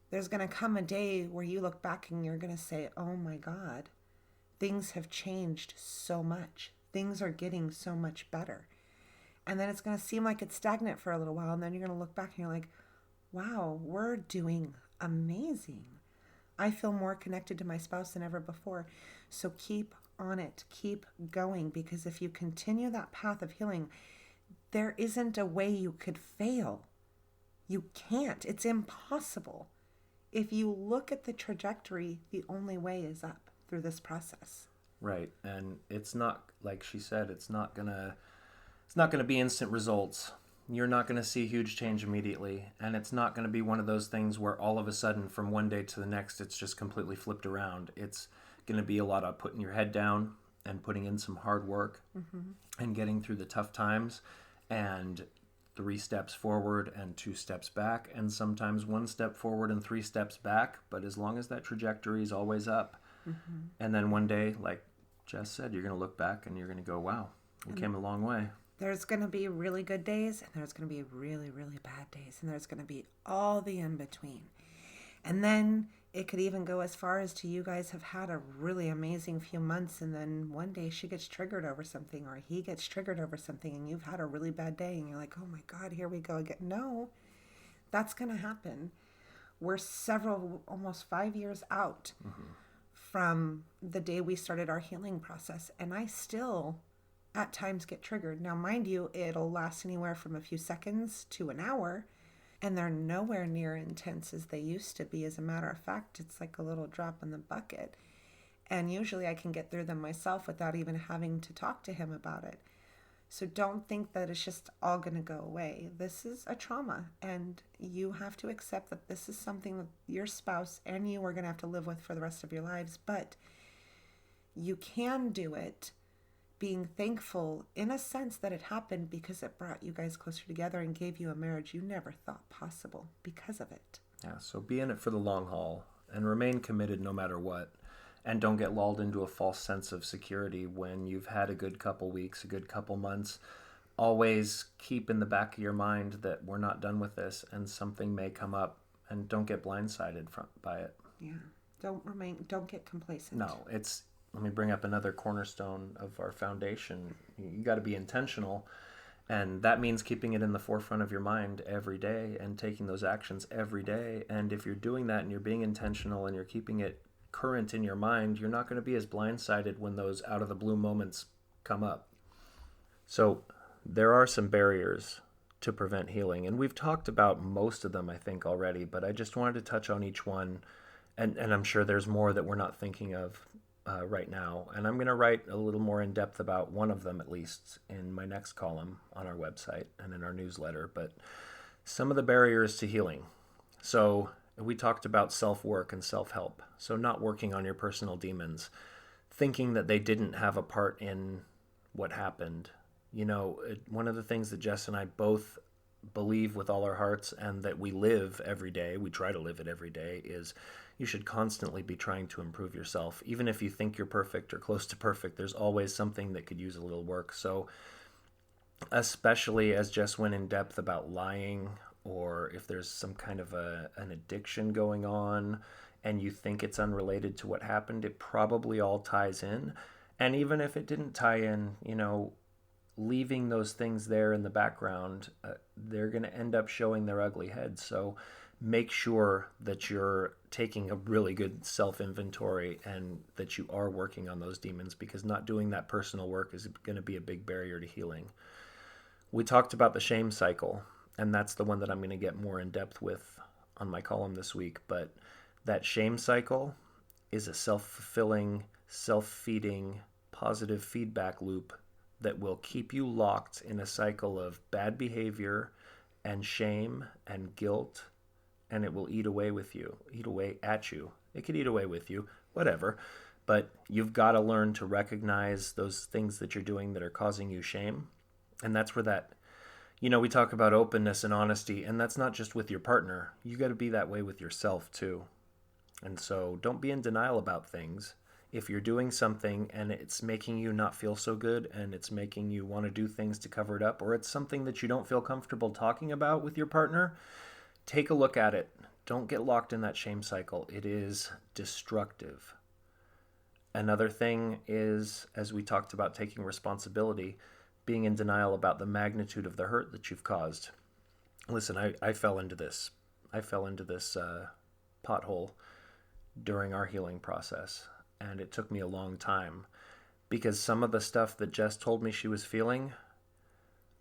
There's going to come a day where you look back and you're going to say, oh my God, things have changed so much. Things are getting so much better. And then it's going to seem like it's stagnant for a little while. And then you're going to look back and you're like, wow, we're doing amazing. I feel more connected to my spouse than ever before. So keep on it. Keep going. Because if you continue that path of healing, there isn't a way you could fail. You can't. It's impossible. If you look at the trajectory, the only way is up through this process. Right. And it's not, like she said, it's not gonna be instant results. You're not going to see huge change immediately, and it's not going to be one of those things where all of a sudden from one day to the next it's just completely flipped around. It's going to be a lot of putting your head down and putting in some hard work and getting through the tough times, and 3 steps forward and 2 steps back, and sometimes 1 step forward and 3 steps back. But as long as that trajectory is always up, and then one day, like Jess said, you're going to look back and you're going to go, wow, we came a long way. There's going to be really good days, and there's going to be really, really bad days, and there's going to be all the in between. And then it could even go as far as to you guys have had a really amazing few months, and then one day she gets triggered over something, or he gets triggered over something, and you've had a really bad day, and you're like, oh my God, here we go again. No, that's going to happen. We're almost 5 years out from the day we started our healing process, and I still at times get triggered. Now, mind you, it'll last anywhere from a few seconds to an hour, and they're nowhere near intense as they used to be. As a matter of fact, it's like a little drop in the bucket. And usually I can get through them myself without even having to talk to him about it. So don't think that it's just all going to go away. This is a trauma, and you have to accept that this is something that your spouse and you are going to have to live with for the rest of your lives. But you can do it being thankful in a sense that it happened because it brought you guys closer together and gave you a marriage you never thought possible because of it. Yeah, so be in it for the long haul and remain committed no matter what. And don't get lulled into a false sense of security when you've had a good couple weeks, a good couple months. Always keep in the back of your mind that we're not done with this and something may come up, and don't get blindsided by it. Yeah. Don't get complacent. No, let me bring up another cornerstone of our foundation. You got to be intentional, and that means keeping it in the forefront of your mind every day and taking those actions every day. And if you're doing that and you're being intentional and you're keeping it current in your mind, you're not going to be as blindsided when those out of the blue moments come up. So there are some barriers to prevent healing, and we've talked about most of them, I think, already, but I just wanted to touch on each one, and I'm sure there's more that we're not thinking of right now, and I'm going to write a little more in depth about one of them, at least in my next column on our website and in our newsletter. But some of the barriers to healing. So we talked about self-work and self-help. So not working on your personal demons, thinking that they didn't have a part in what happened. You know, one of the things that Jess and I both believe with all our hearts, and that we live every day, we try to live it every day, is you should constantly be trying to improve yourself. Even if you think you're perfect or close to perfect, there's always something that could use a little work. So especially as Jess went in depth about lying, or if there's some kind of an addiction going on and you think it's unrelated to what happened, it probably all ties in. And even if it didn't tie in, you know, leaving those things there in the background, they're going to end up showing their ugly head. So make sure that you're taking a really good self-inventory and that you are working on those demons, because not doing that personal work is going to be a big barrier to healing. We talked about the shame cycle, and that's the one that I'm going to get more in depth with on my column this week. But that shame cycle is a self-fulfilling, self-feeding, positive feedback loop that will keep you locked in a cycle of bad behavior and shame and guilt, and it will eat away at you. It could eat away with you, whatever. But you've got to learn to recognize those things that you're doing that are causing you shame. And that's where that, you know, we talk about openness and honesty, and that's not just with your partner. You got to be that way with yourself too. And so don't be in denial about things. If you're doing something and it's making you not feel so good and it's making you want to do things to cover it up, or it's something that you don't feel comfortable talking about with your partner, take a look at it. Don't get locked in that shame cycle. It is destructive. Another thing is, as we talked about taking responsibility, being in denial about the magnitude of the hurt that you've caused. Listen, I fell into this. Pothole during our healing process. And it took me a long time, because some of the stuff that Jess told me she was feeling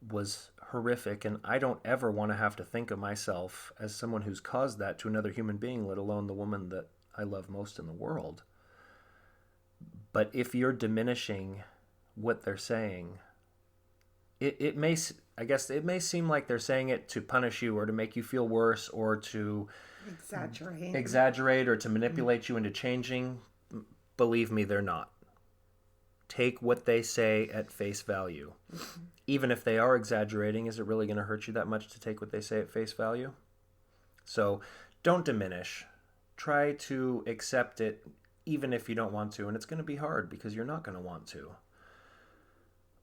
was horrific, and I don't ever want to have to think of myself as someone who's caused that to another human being, let alone the woman that I love most in the world. But if you're diminishing what they're saying, it may seem like they're saying it to punish you or to make you feel worse or to exaggerate or to manipulate you into changing. Believe me, they're not. Take what they say at face value. even if they are exaggerating, is it really going to hurt you that much to take what they say at face value? So don't diminish. Try to accept it even if you don't want to, and it's going to be hard because you're not going to want to.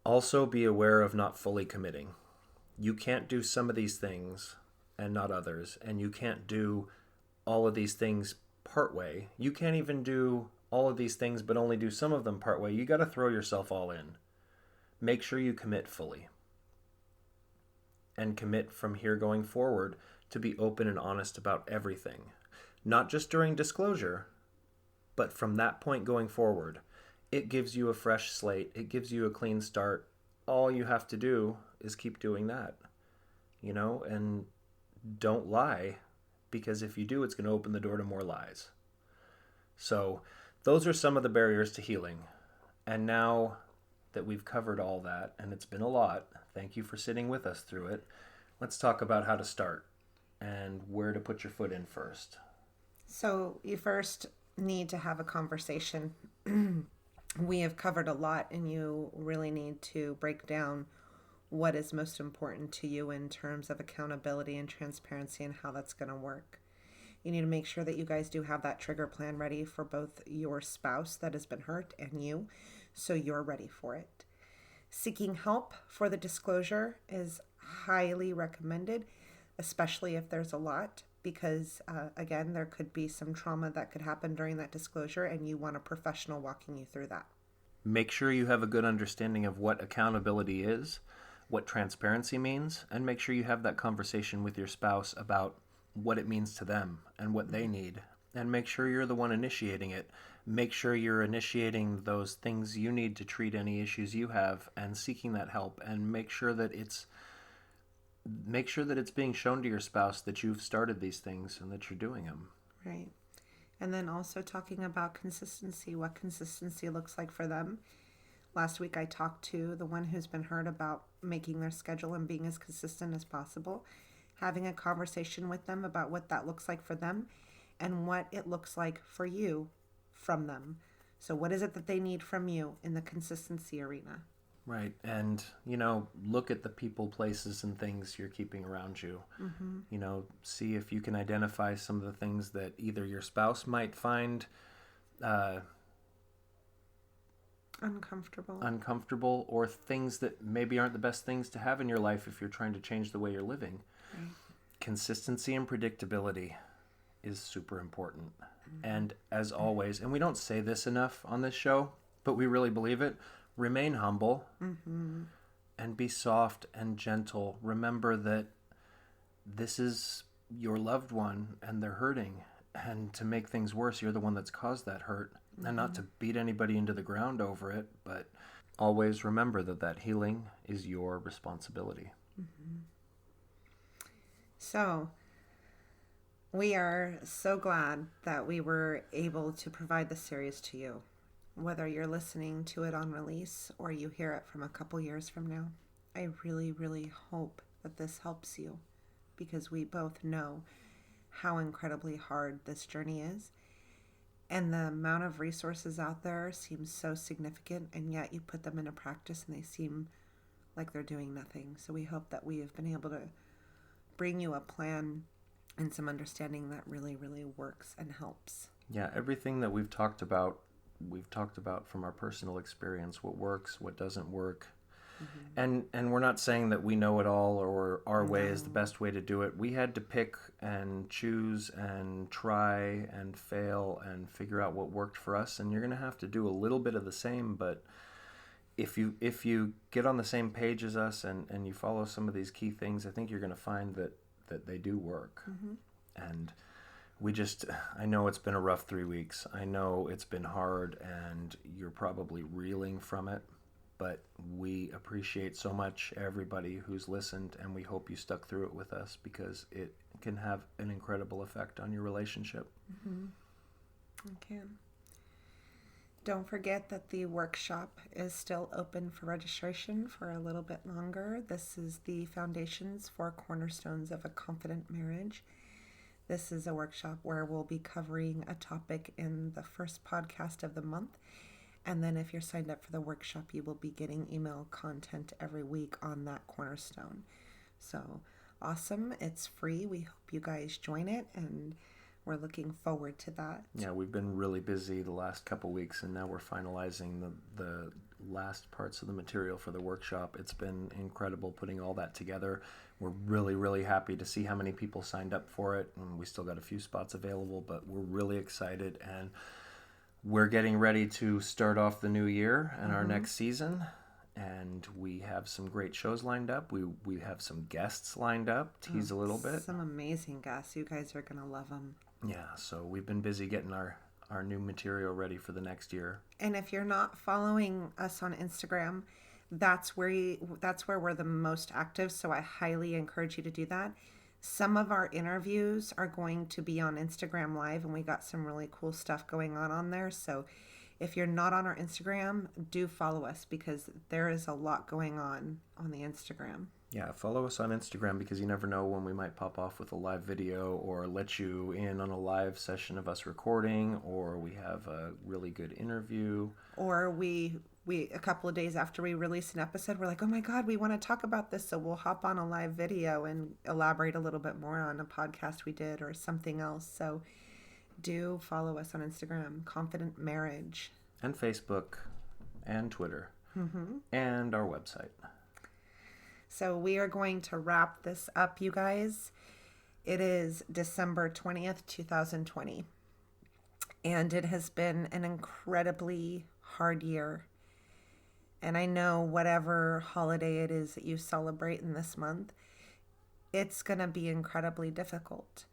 Also be aware of not fully committing. You can't do some of these things and not others, and you can't do all of these things part way. You can't even do all of these things but only do some of them part way. You got to throw yourself all in. Make sure you commit fully. And commit from here going forward to be open and honest about everything. Not just during disclosure, but from that point going forward. It gives you a fresh slate. It gives you a clean start. All you have to do is keep doing that, and don't lie, because if you do, it's going to open the door to more lies. So those are some of the barriers to healing. And now that we've covered all that, and it's been a lot, thank you for sitting with us through it. Let's talk about how to start and where to put your foot in first. So you first need to have a conversation. We have covered a lot, and you really need to break down what is most important to you in terms of accountability and transparency and how that's going to work. You need to make sure that you guys do have that trigger plan ready for both your spouse that has been hurt and you, so you're ready for it. Seeking help for the disclosure is highly recommended, especially if there's a lot, because again, there could be some trauma that could happen during that disclosure, and you want a professional walking you through that. Make sure you have a good understanding of what accountability is, what transparency means, and make sure you have that conversation with your spouse about what it means to them and what they need. And make sure you're the one initiating it. Make sure you're initiating those things you need to treat any issues you have and seeking that help, and make sure that it's being shown to your spouse that you've started these things and that you're doing them. Right. And then also talking about consistency, what consistency looks like for them. Last week I talked to the one who's been hurt about making their schedule and being as consistent as possible, having a conversation with them about what that looks like for them and what it looks like for you from them. So what is it that they need from you in the consistency arena? Right. And, look at the people, places, and things you're keeping around you. Mm-hmm. See if you can identify some of the things that either your spouse might find uncomfortable, or things that maybe aren't the best things to have in your life if you're trying to change the way you're living. Right. Consistency and predictability is super important. Mm-hmm. And as always, and we don't say this enough on this show, but we really believe it, remain humble. Mm-hmm. And be soft and gentle. Remember that this is your loved one and they're hurting. And to make things worse, you're the one that's caused that hurt. Mm-hmm. And not to beat anybody into the ground over it, but always remember that healing is your responsibility. Mm-hmm. So, we are so glad that we were able to provide this series to you. Whether you're listening to it on release or you hear it from a couple years from now, I really, really hope that this helps you, because we both know how incredibly hard this journey is, and the amount of resources out there seems so significant, and yet you put them into practice and they seem like they're doing nothing. So we hope that we have been able to bring you a plan and some understanding that really, really works and helps. Yeah, everything that we've talked about from our personal experience, what works, what doesn't work. Mm-hmm. And we're not saying that we know it all or our way is the best way to do it. We had to pick and choose and try and fail and figure out what worked for us, and you're going to have to do a little bit of the same, but if you get on the same page as us and you follow some of these key things, I think you're going to find that they do work. Mm-hmm. And I know it's been a rough 3 weeks. I know it's been hard and you're probably reeling from it, but we appreciate so much everybody who's listened, and we hope you stuck through it with us, because it can have an incredible effect on your relationship. Mm-hmm. It can. Don't forget that the workshop is still open for registration for a little bit longer. This is the Foundations for Cornerstones of a Confident Marriage. This is a workshop where we'll be covering a topic in the first podcast of the month, And then if you're signed up for the workshop, you will be getting email content every week on that cornerstone. So awesome. It's free. We hope you guys join it, and we're looking forward to that. Yeah, we've been really busy the last couple weeks, and now we're finalizing the last parts of the material for the workshop. It's been incredible putting all that together. We're really, really happy to see how many people signed up for it, and we still got a few spots available, but we're really excited, and we're getting ready to start off the new year and our next season. And we have some great shows lined up. We have some guests lined up. Tease a little bit. Some amazing guests. You guys are going to love them. Yeah, so we've been busy getting our new material ready for the next year. And if you're not following us on Instagram, that's where we're the most active. So I highly encourage you to do that. Some of our interviews are going to be on Instagram Live, and we got some really cool stuff going on there. So if you're not on our Instagram, do follow us, because there is a lot going on the Instagram. Yeah, follow us on Instagram, because you never know when we might pop off with a live video or let you in on a live session of us recording, or we have a really good interview. Or we a couple of days after we release an episode, we're like, oh my God, we want to talk about this. So we'll hop on a live video and elaborate a little bit more on a podcast we did or something else. So do follow us on Instagram, Confident Marriage. And Facebook and Twitter. And our website. So we are going to wrap this up, you guys. It is December 20th, 2020. And it has been an incredibly hard year. And I know whatever holiday it is that you celebrate in this month, it's going to be incredibly difficult.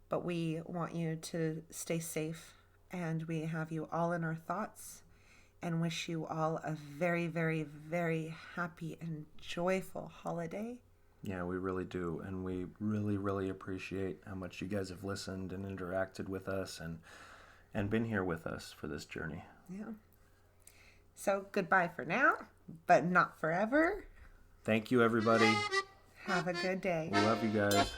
But we want you to stay safe, and we have you all in our thoughts, and wish you all a very, very, very happy and joyful holiday. Yeah, we really do. And we really, really appreciate how much you guys have listened and interacted with us and been here with us for this journey. Yeah. So goodbye for now, but not forever. Thank you, everybody. Have a good day. We love you guys.